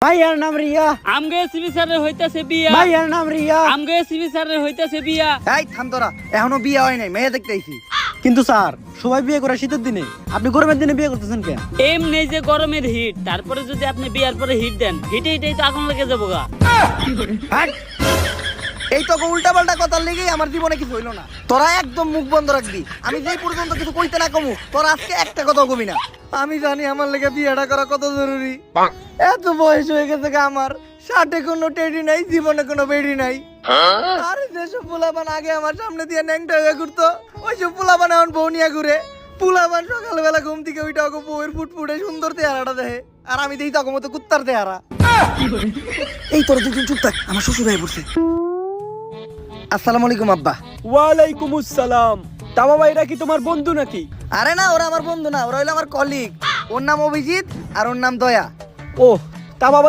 ভাইয়ার নাম রিয়া। আমগে এসপি স্যারের হইতাছে বিয়া। ভাইয়ার নাম রিয়া। আমগে এসপি স্যারের হইতাছে বিয়া। এই থাম তোরা, এখনো বিয়ে হয় নাই, মেয়ে দেখতে আইছি। কিন্তু স্যার সবাই বিয়ে করে শীতের দিনে, আপনি গরমের দিনে বিয়ে করতেছেন কেন? এমনি যে গরমের হিট, তারপরে যদি আপনি বিয়ার পরে হিট দেন, হিটেই তো আগুন লেগে যাবো গা। হাট! এই তো উল্টা পাল্টা কথার লেগেই আমার জীবনে কিছু হইলো না। তোরা একদম মুখ বন্ধ রাখবি, আমি যেই পর্যন্ত কিছু কইতে না কমু তোরা আজকে একটা কথা কবি না। আমি জানি আমার লেগে বিয়েটা করা কত জরুরি। এত বয়স হয়ে গেছে গা আমার, 60 কোনো টেডি নাই, জীবনে কোনো বেডি নাই। আরে যেসব পোলাপান আগে আমার সামনে দিয়ে ন্যাংটা হয়ে ঘুরতো, ওইসব পোলাপান এখন বউ নিয়ে ঘুরে। পোলাপান সকালবেলা ঘুম থেকে ওইটা ওকে বউয়ের ফুটফুটে সুন্দর চেহারাটা দেখে, আর আমি দেখি তখন মতো কুত্তার চেহারা। এই তোর দুদিন চুপ থাক, আমার শ্বশুর ভাই পড়ছে। আসসালামু আলাইকুম আব্বা। ওয়ালাইকুম আসসালাম। তা বাবা এটা কি তোমার বন্ধু নাকি? আরে না, ওরা আমার বন্ধু না, ওরা হইলো আমার কলিগ। ওর নাম অভিজিৎ আর ওর নাম দয়া। ও তা বাবা